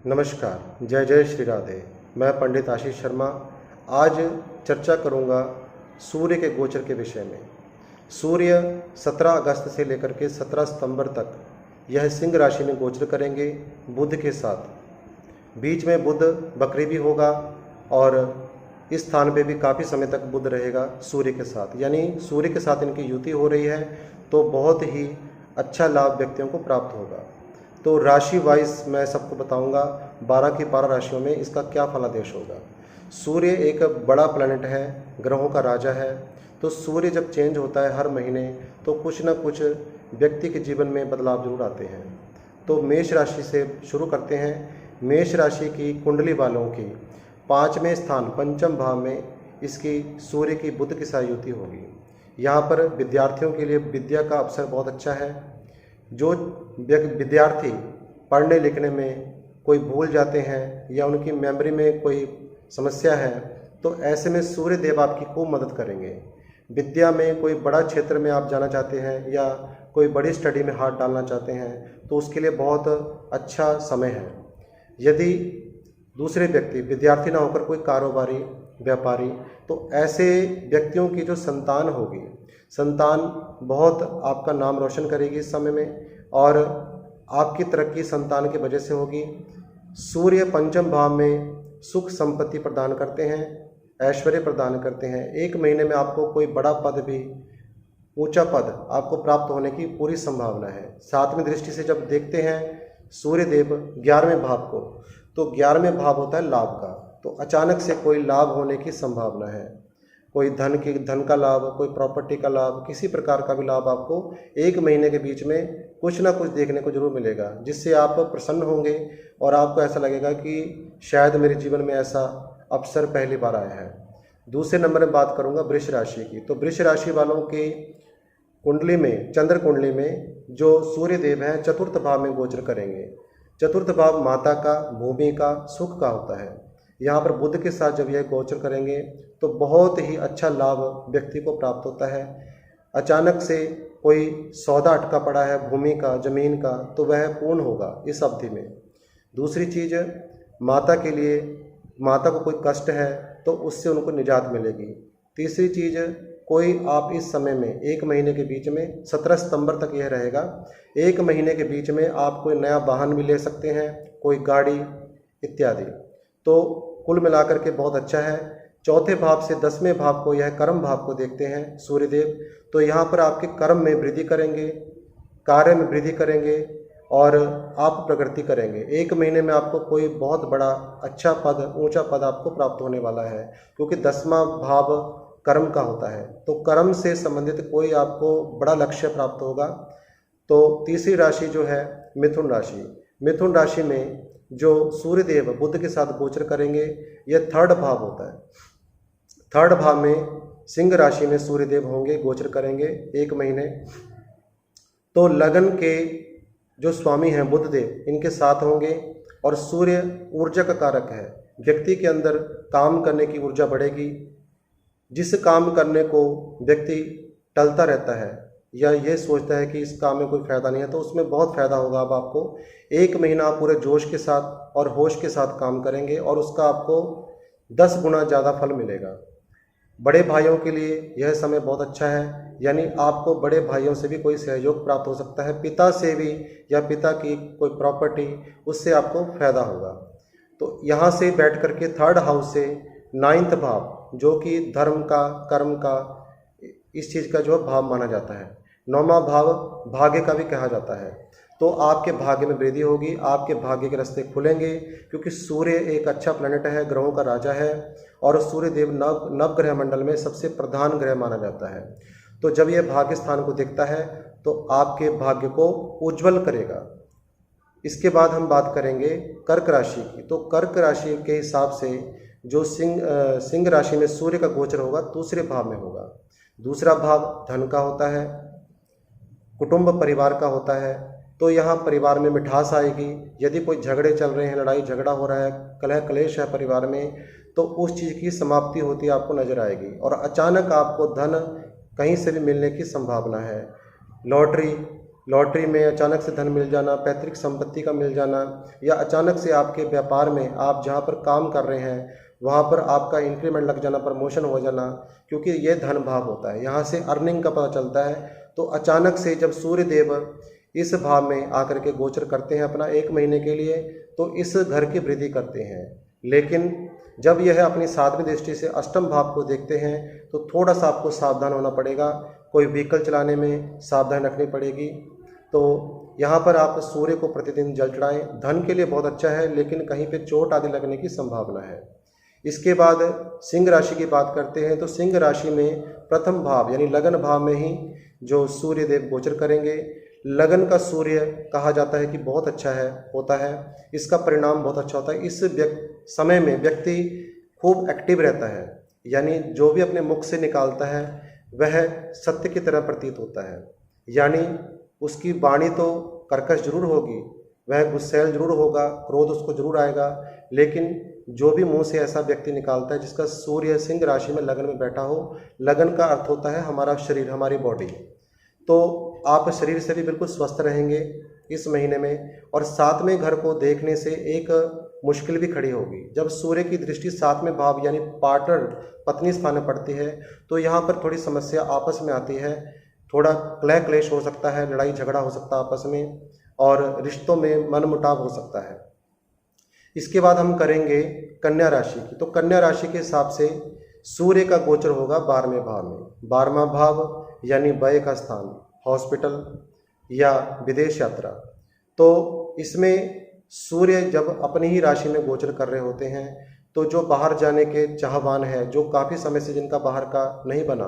नमस्कार, जय जय श्री राधे। मैं पंडित आशीष शर्मा आज चर्चा करूंगा सूर्य के गोचर के विषय में। सूर्य 17 अगस्त से लेकर के 17 सितंबर तक यह सिंह राशि में गोचर करेंगे बुध के साथ। बीच में बुध बकरी भी होगा और इस स्थान पे भी काफ़ी समय तक बुध रहेगा सूर्य के साथ, यानी सूर्य के साथ इनकी युति हो रही है तो बहुत ही अच्छा लाभ व्यक्तियों को प्राप्त होगा। तो राशि वाइज मैं सबको बताऊंगा 12 की 12 राशियों में इसका क्या फलादेश होगा। सूर्य एक बड़ा प्लैनेट है, ग्रहों का राजा है, तो सूर्य जब चेंज होता है हर महीने तो कुछ ना कुछ व्यक्ति के जीवन में बदलाव जरूर आते हैं। तो मेष राशि से शुरू करते हैं। मेष राशि की कुंडली वालों की 5वें स्थान पंचम भाव में इसकी सूर्य की बुध के साथ युति होगी। यहाँ पर विद्यार्थियों के लिए विद्या का अवसर बहुत अच्छा है। जो विद्यार्थी पढ़ने लिखने में कोई भूल जाते हैं या उनकी मेमोरी में कोई समस्या है तो ऐसे में सूर्य देव आपकी खूब मदद करेंगे। विद्या में कोई बड़ा क्षेत्र में आप जाना चाहते हैं या कोई बड़ी स्टडी में हाथ डालना चाहते हैं तो उसके लिए बहुत अच्छा समय है। यदि दूसरे व्यक्ति विद्यार्थी ना होकर कोई कारोबारी व्यापारी, तो ऐसे व्यक्तियों की जो संतान होगी, संतान बहुत आपका नाम रोशन करेगी इस समय में और आपकी तरक्की संतान की वजह से होगी। सूर्य पंचम भाव में सुख संपत्ति प्रदान करते हैं, ऐश्वर्य प्रदान करते हैं। एक महीने में आपको कोई बड़ा पद भी, ऊंचा पद आपको प्राप्त होने की पूरी संभावना है। 7वीं दृष्टि से जब देखते हैं सूर्य देव 11वें भाव को, तो 11वें भाव होता है लाभ का, तो अचानक से कोई लाभ होने की संभावना है। कोई धन का लाभ, कोई प्रॉपर्टी का लाभ, किसी प्रकार का भी लाभ आपको एक महीने के बीच में कुछ ना कुछ देखने को जरूर मिलेगा, जिससे आप प्रसन्न होंगे और आपको ऐसा लगेगा कि शायद मेरे जीवन में ऐसा अवसर पहली बार आया है। दूसरे नंबर में बात करूंगा वृष राशि की। तो वृष राशि वालों की कुंडली में, चंद्र कुंडली में जो सूर्य देव हैं चतुर्थ भाव में गोचर करेंगे। चतुर्थ भाव माता का, भूमि का, सुख का होता है। यहाँ पर बुध के साथ जब यह गोचर करेंगे तो बहुत ही अच्छा लाभ व्यक्ति को प्राप्त होता है। अचानक से कोई सौदा अटका पड़ा है भूमि का, जमीन का, तो वह पूर्ण होगा इस अवधि में। दूसरी चीज़, माता के लिए, माता को कोई कष्ट है तो उससे उनको निजात मिलेगी। तीसरी चीज़, कोई आप इस समय में एक महीने के बीच में 17 सितंबर तक यह रहेगा, एक महीने के बीच में आप कोई नया वाहन भी ले सकते हैं, कोई गाड़ी इत्यादि। तो कुल मिलाकर के बहुत अच्छा है। चौथे भाव से 10वें भाव को, यह कर्म भाव को देखते हैं सूर्यदेव, तो यहाँ पर आपके कर्म में वृद्धि करेंगे, कार्य में वृद्धि करेंगे और आप प्रगति करेंगे। एक महीने में आपको कोई बहुत बड़ा अच्छा पद, ऊंचा पद आपको प्राप्त होने वाला है, क्योंकि 10वां भाव कर्म का होता है, तो कर्म से संबंधित कोई आपको बड़ा लक्ष्य प्राप्त होगा। तो तीसरी राशि जो है मिथुन राशि। मिथुन राशि में जो सूर्यदेव बुध के साथ गोचर करेंगे, यह 3rd भाव होता है। 3rd भाव में सिंह राशि में सूर्यदेव होंगे, गोचर करेंगे एक महीने। तो लगन के जो स्वामी हैं बुध देव, इनके साथ होंगे और सूर्य ऊर्जा का कारक है। व्यक्ति के अंदर काम करने की ऊर्जा बढ़ेगी। जिस काम करने को व्यक्ति टलता रहता है या ये सोचता है कि इस काम में कोई फ़ायदा नहीं है, तो उसमें बहुत फ़ायदा होगा। अब आपको एक महीना आप पूरे जोश के साथ और होश के साथ काम करेंगे और उसका आपको 10 गुना ज़्यादा फल मिलेगा। बड़े भाइयों के लिए यह समय बहुत अच्छा है, यानी आपको बड़े भाइयों से भी कोई सहयोग प्राप्त हो सकता है, पिता से भी, या पिता की कोई प्रॉपर्टी, उससे आपको फ़ायदा होगा। तो यहाँ से बैठ करके 3rd हाउस से 9th भाव, जो कि धर्म का, कर्म का, इस चीज़ का जो भाव माना जाता है। 9वां भाव भाग्य का भी कहा जाता है। तो आपके भाग्य में वृद्धि होगी, आपके भाग्य के रास्ते खुलेंगे, क्योंकि सूर्य एक अच्छा प्लैनेट है, ग्रहों का राजा है और सूर्य देव नवग्रह मंडल में सबसे प्रधान ग्रह माना जाता है। तो जब यह भाग्य स्थान को देखता है तो आपके भाग्य को उज्जवल करेगा। इसके बाद हम बात करेंगे कर्क राशि की। तो कर्क राशि के हिसाब से जो सिंह राशि में सूर्य का गोचर होगा, दूसरे भाव में होगा। दूसरा भाव धन का होता है, कुटुंब परिवार का होता है। तो यहाँ परिवार में मिठास आएगी। यदि कोई झगड़े चल रहे हैं, लड़ाई झगड़ा हो रहा है, कलह कलेश है परिवार में, तो उस चीज़ की समाप्ति होती आपको नजर आएगी और अचानक आपको धन कहीं से भी मिलने की संभावना है। लॉटरी लॉटरी में अचानक से धन मिल जाना, पैतृक संपत्ति का मिल जाना, या अचानक से आपके व्यापार में आप जहाँ पर काम कर रहे हैं वहाँ पर आपका इंक्रीमेंट लग जाना, प्रमोशन हो जाना, क्योंकि ये धन भाव होता है, यहाँ से अर्निंग का पता चलता है। तो अचानक से जब सूर्य देव इस भाव में आकर के गोचर करते हैं अपना 1 महीने के लिए, तो इस घर की वृद्धि करते हैं। लेकिन जब यह अपनी 7वीं दृष्टि से अष्टम भाव को देखते हैं तो थोड़ा सा आपको सावधान होना पड़ेगा, कोई व्हीकल चलाने में सावधानी रखनी पड़ेगी। तो यहाँ पर आप सूर्य को प्रतिदिन जल चढ़ाएं, धन के लिए बहुत अच्छा है, लेकिन कहीं पे चोट आदि लगने की संभावना है। इसके बाद सिंह राशि की बात करते हैं, तो सिंह राशि में प्रथम भाव यानी लगन भाव में ही जो सूर्य देव गोचर करेंगे। लगन का सूर्य कहा जाता है कि बहुत अच्छा है, होता है, इसका परिणाम बहुत अच्छा होता है। इस समय में व्यक्ति खूब एक्टिव रहता है, यानी जो भी अपने मुख से निकालता है वह सत्य की तरह प्रतीत होता है। यानी उसकी वाणी तो कर्कश जरूर होगी, वह गुस्सैल जरूर होगा, क्रोध उसको जरूर आएगा, लेकिन जो भी मुंह से ऐसा व्यक्ति निकालता है जिसका सूर्य सिंह राशि में लगन में बैठा हो, लगन का अर्थ होता है हमारा शरीर, हमारी बॉडी, तो आप शरीर से भी बिल्कुल स्वस्थ रहेंगे इस महीने में। और 7वें घर को देखने से एक मुश्किल भी खड़ी होगी। जब सूर्य की दृष्टि 7वें भाव यानी पार्टनर पत्नी स्थान में पड़ती है तो यहाँ पर थोड़ी समस्या आपस में आती है, थोड़ा कलह क्लेश हो सकता है, लड़ाई झगड़ा हो सकता है आपस में, और रिश्तों में मनमुटाव हो सकता है। इसके बाद हम करेंगे कन्या राशि की। तो कन्या राशि के हिसाब से सूर्य का गोचर होगा 12वें भाव में। 12वां भाव यानी व्यय का स्थान, हॉस्पिटल या विदेश यात्रा। तो इसमें सूर्य जब अपनी ही राशि में गोचर कर रहे होते हैं तो जो बाहर जाने के चाहवान है, जो काफ़ी समय से जिनका बाहर का नहीं बना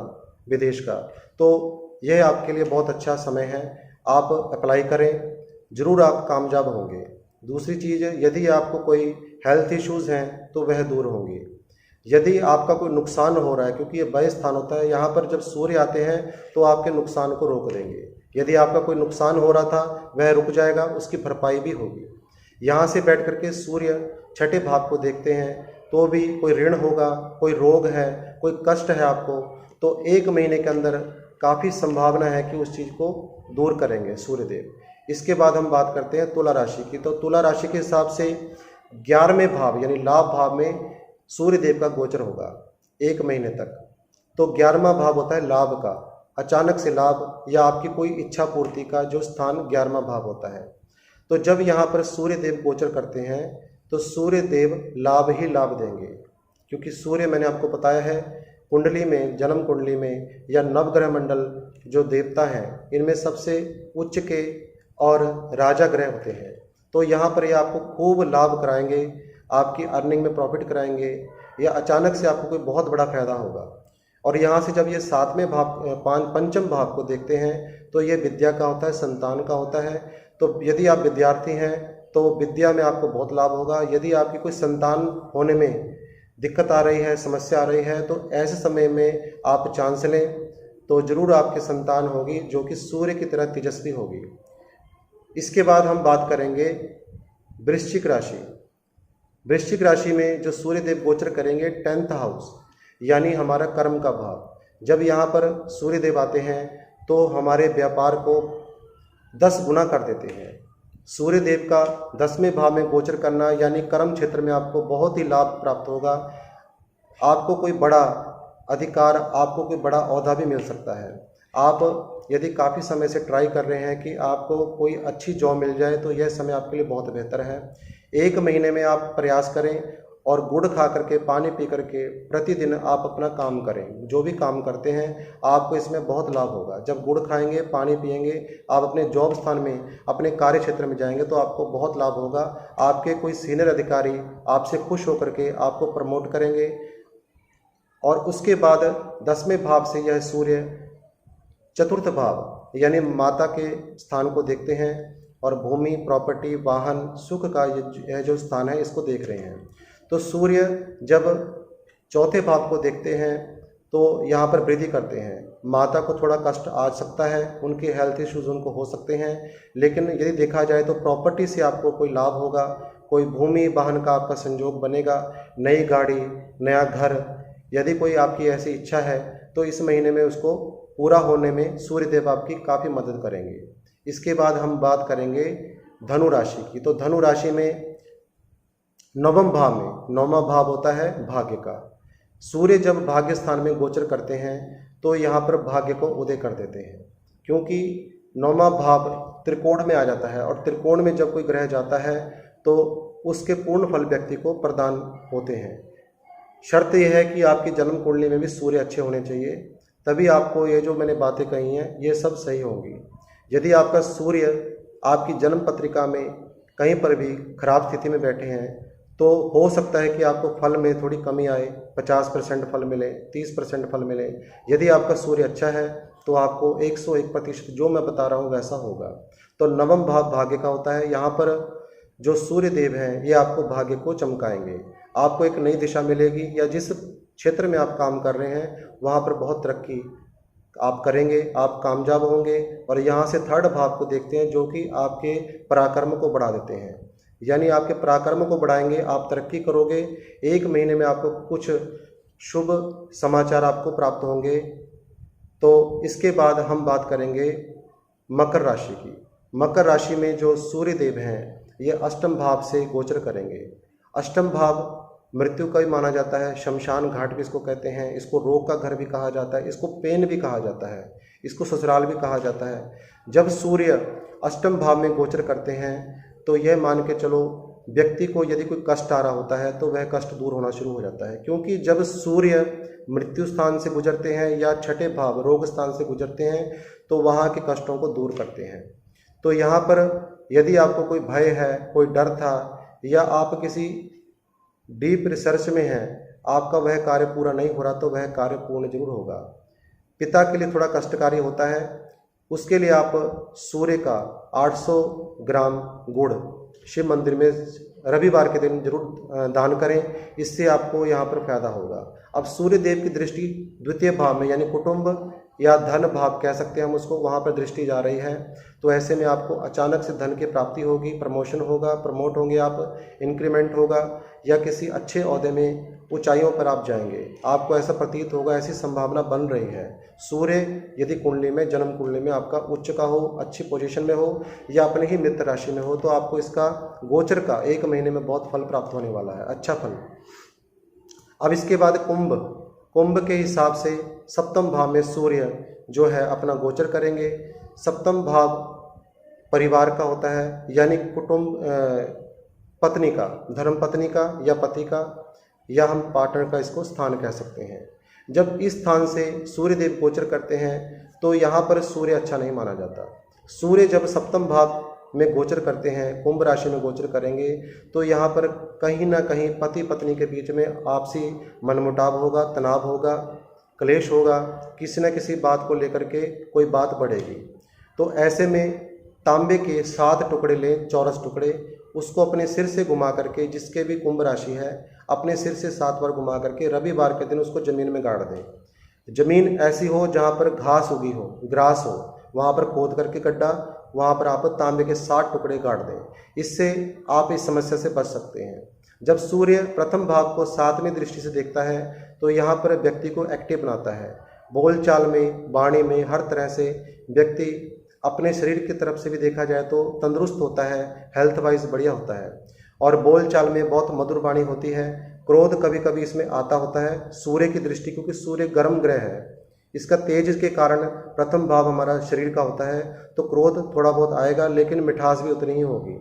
विदेश का, तो यह आपके लिए बहुत अच्छा समय है। आप अप्लाई करें, ज़रूर आप कामयाब होंगे। दूसरी चीज़, यदि आपको कोई हेल्थ इश्यूज़ हैं तो वह दूर होंगे। यदि आपका कोई नुकसान हो रहा है, क्योंकि ये व्यय स्थान होता है, यहाँ पर जब सूर्य आते हैं तो आपके नुकसान को रोक देंगे। यदि आपका कोई नुकसान हो रहा था वह रुक जाएगा, उसकी भरपाई भी होगी। यहाँ से बैठ करके सूर्य 6ठे भाव को देखते हैं तो भी कोई ऋण होगा, कोई रोग है, कोई कष्ट है आपको, तो 1 महीने के अंदर काफ़ी संभावना है कि उस चीज़ को दूर करेंगे सूर्यदेव। इसके बाद हम बात करते हैं तुला राशि की। तो तुला राशि के हिसाब से 11वें भाव यानी लाभ भाव में सूर्य देव का गोचर होगा 1 महीने तक। तो 11वां भाव होता है लाभ का, अचानक से लाभ या आपकी कोई इच्छा पूर्ति का जो स्थान 11वां भाव होता है। तो जब यहाँ पर सूर्य देव गोचर करते हैं तो सूर्य देव लाभ ही लाभ देंगे, क्योंकि सूर्य मैंने आपको बताया है कुंडली में, जन्म कुंडली में या नवग्रह मंडल जो देवता हैं इनमें सबसे उच्च के और राजा ग्रह होते हैं। तो यहाँ पर ये आपको खूब लाभ कराएंगे, आपकी अर्निंग में प्रॉफिट कराएंगे, या अचानक से आपको कोई बहुत बड़ा फायदा होगा। और यहाँ से जब ये 7वें भाव पंचम भाव को देखते हैं तो ये विद्या का होता है, संतान का होता है। तो यदि आप विद्यार्थी हैं तो विद्या में आपको बहुत लाभ होगा। यदि आपकी कोई संतान होने में दिक्कत आ रही है, समस्या आ रही है, तो ऐसे समय में आप चांस लें तो ज़रूर आपकी संतान होगी जो कि सूर्य की तरह तेजस्वी होगी। इसके बाद हम बात करेंगे वृश्चिक राशि। वृश्चिक राशि में जो सूर्य देव गोचर करेंगे 10th हाउस यानी हमारा कर्म का भाव। जब यहाँ पर सूर्य देव आते हैं तो हमारे व्यापार को 10 गुना कर देते हैं। सूर्य देव का 10वें भाव में गोचर करना यानी कर्म क्षेत्र में आपको बहुत ही लाभ प्राप्त होगा। आपको कोई बड़ा अधिकार, आपको कोई बड़ा ओहदा भी मिल सकता है। आप यदि काफ़ी समय से ट्राई कर रहे हैं कि आपको कोई अच्छी जॉब मिल जाए तो यह समय आपके लिए बहुत बेहतर है। 1 महीने में आप प्रयास करें और गुड़ खा करके, पानी पी करके प्रतिदिन आप अपना काम करें। जो भी काम करते हैं आपको इसमें बहुत लाभ होगा। जब गुड़ खाएंगे, पानी पिएंगे, आप अपने जॉब स्थान में, अपने कार्य क्षेत्र में जाएंगे तो आपको बहुत लाभ होगा। आपके कोई सीनियर अधिकारी आपसे खुश होकर के आपको प्रमोट करेंगे। और उसके बाद 10वें भाव से यह सूर्य 4th भाव यानी माता के स्थान को देखते हैं और भूमि, प्रॉपर्टी, वाहन, सुख का यह जो स्थान है इसको देख रहे हैं। तो सूर्य जब 4थे भाव को देखते हैं तो यहाँ पर वृद्धि करते हैं। माता को थोड़ा कष्ट आ सकता है, उनके हेल्थ इश्यूज उनको हो सकते हैं, लेकिन यदि देखा जाए तो प्रॉपर्टी से आपको कोई लाभ होगा, कोई भूमि वाहन का आपका संयोग बनेगा, नई गाड़ी, नया घर। यदि कोई आपकी ऐसी इच्छा है तो इस महीने में उसको पूरा होने में सूर्यदेव आपकी काफ़ी मदद करेंगे। इसके बाद हम बात करेंगे धनु राशि की। तो धनु राशि में नवम भाव में, नौवां भाव होता है भाग्य का। सूर्य जब भाग्य स्थान में गोचर करते हैं तो यहाँ पर भाग्य को उदय कर देते हैं, क्योंकि नौवां भाव त्रिकोण में आ जाता है और त्रिकोण में जब कोई ग्रह जाता है तो उसके पूर्ण फल व्यक्ति को प्रदान होते हैं। शर्त यह है कि आपकी जन्म कुंडली में भी सूर्य अच्छे होने चाहिए, तभी आपको ये जो मैंने बातें कही हैं ये सब सही होंगी। यदि आपका सूर्य आपकी जन्म पत्रिका में कहीं पर भी खराब स्थिति में बैठे हैं तो हो सकता है कि आपको फल में थोड़ी कमी आए, 50% फल मिले, 30% फल मिले। यदि आपका सूर्य अच्छा है तो आपको 101% जो मैं बता रहा हूँ वैसा होगा। तो नवम भाव भाग्य का होता है। यहाँ पर जो सूर्य देव हैं ये आपको भाग्य को चमकाएंगे, आपको एक नई दिशा मिलेगी, या जिस क्षेत्र में आप काम कर रहे हैं वहाँ पर बहुत तरक्की आप करेंगे, आप कामयाब होंगे। और यहाँ से थर्ड भाव को देखते हैं जो कि आपके पराक्रम को बढ़ा देते हैं, यानी आपके पराक्रम को बढ़ाएंगे, आप तरक्की करोगे। 1 महीने में आपको कुछ शुभ समाचार आपको प्राप्त होंगे। तो इसके बाद हम बात करेंगे मकर राशि की। मकर राशि में जो सूर्य देव हैं ये अष्टम भाव से गोचर करेंगे। अष्टम भाव मृत्यु का भी माना जाता है, शमशान घाट भी इसको कहते हैं, इसको रोग का घर भी कहा जाता है, इसको पेन भी कहा जाता है, इसको ससुराल भी कहा जाता है। जब सूर्य अष्टम भाव में गोचर करते हैं तो यह मान के चलो व्यक्ति को यदि कोई कष्ट आ रहा होता है तो वह कष्ट दूर होना शुरू हो जाता है, क्योंकि जब सूर्य मृत्यु स्थान से गुजरते हैं या छठे भाव रोग स्थान से गुजरते हैं तो वहाँ के कष्टों को दूर करते हैं। तो यहाँ पर यदि आपको कोई भय है, कोई डर था, या आप किसी डीप रिसर्च में हैं, आपका वह कार्य पूरा नहीं हो रहा तो वह कार्य पूर्ण जरूर होगा। पिता के लिए थोड़ा कष्टकारी होता है, उसके लिए आप सूर्य का 800 ग्राम गुड़ शिव मंदिर में रविवार के दिन जरूर दान करें, इससे आपको यहाँ पर फायदा होगा। अब सूर्य देव की दृष्टि द्वितीय भाव में यानी कुटुंब या धन भाव कह सकते हैं हम उसको, वहाँ पर दृष्टि जा रही है। तो ऐसे में आपको अचानक से धन की प्राप्ति होगी, प्रमोशन होगा, प्रमोट होंगे आप, इंक्रीमेंट होगा, या किसी अच्छे ओहदे में ऊंचाइयों पर आप जाएंगे। आपको ऐसा प्रतीत होगा, ऐसी संभावना बन रही है। सूर्य यदि कुंडली में, जन्म कुंडली में आपका उच्च का हो, अच्छी पोजीशन में हो, या अपने ही मित्र राशि में हो, तो आपको इसका गोचर का 1 महीने में बहुत फल प्राप्त होने वाला है, अच्छा फल। अब इसके बाद कुंभ के हिसाब से सप्तम भाव में सूर्य जो है अपना गोचर करेंगे। सप्तम भाव परिवार का होता है, यानी कुटुंब, पत्नी का, धर्म पत्नी का या पति का, या हम पार्टनर का इसको स्थान कह सकते हैं। जब इस स्थान से सूर्य देव गोचर करते हैं तो यहाँ पर सूर्य अच्छा नहीं माना जाता। सूर्य जब सप्तम भाव में गोचर करते हैं, कुंभ राशि में गोचर करेंगे, तो यहाँ पर कहीं ना कहीं पति पत्नी के बीच में आपसी मनमुटाव होगा, तनाव होगा, क्लेश होगा, किसी न किसी बात को लेकर के कोई बात बढ़ेगी। तो ऐसे में तांबे के 7 टुकड़े लें, चौरस टुकड़े, उसको अपने सिर से घुमा करके, जिसके भी कुंभ राशि है अपने सिर से 7 बार घुमा करके रविवार के दिन उसको ज़मीन में गाड़ दें। ज़मीन ऐसी हो जहाँ पर घास उगी हो, ग्रास हो, वहाँ पर खोद करके गड्ढा, वहाँ पर आप तांबे के 7 टुकड़े गाड़ दें। इससे आप इस समस्या से बच सकते हैं। जब सूर्य प्रथम भाव को 7वीं दृष्टि से देखता है तो यहाँ पर व्यक्ति को एक्टिव बनाता है। बोलचाल में, वाणी में, हर तरह से व्यक्ति अपने शरीर की तरफ से भी देखा जाए तो तंदुरुस्त होता है, हेल्थ वाइज बढ़िया होता है। और बोलचाल में बहुत मधुर वाणी होती है। क्रोध कभी कभी इसमें आता होता है सूर्य की दृष्टि, क्योंकि सूर्य गर्म ग्रह है, इसका तेज के कारण प्रथम भाव हमारा शरीर का होता है, तो क्रोध थोड़ा बहुत आएगा, लेकिन मिठास भी उतनी ही होगी।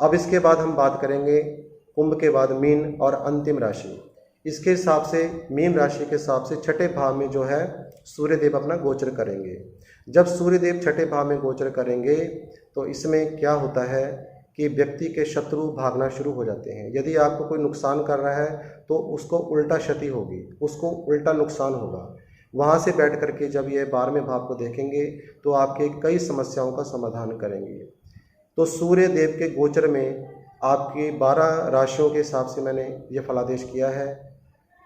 अब इसके बाद हम बात करेंगे कुंभ के बाद मीन और अंतिम राशि। इसके हिसाब से मीन राशि के हिसाब से छठे भाव में जो है सूर्यदेव अपना गोचर करेंगे। जब सूर्यदेव छठे भाव में गोचर करेंगे तो इसमें क्या होता है कि व्यक्ति के शत्रु भागना शुरू हो जाते हैं। यदि आपको कोई नुकसान कर रहा है तो उसको उल्टा क्षति होगी, उसको उल्टा नुकसान होगा। वहाँ से बैठ करके जब ये 12वें भाव को देखेंगे तो आपके कई समस्याओं का समाधान करेंगे। तो सूर्य देव के गोचर में आपकी 12 राशियों के हिसाब से मैंने ये फलादेश किया है,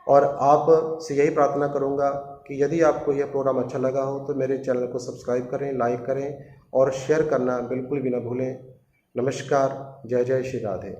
और आप से यही प्रार्थना करूँगा कि यदि आपको यह प्रोग्राम अच्छा लगा हो तो मेरे चैनल को सब्सक्राइब करें, लाइक करें और शेयर करना बिल्कुल भी ना भूलें। नमस्कार, जय जय श्री राधे।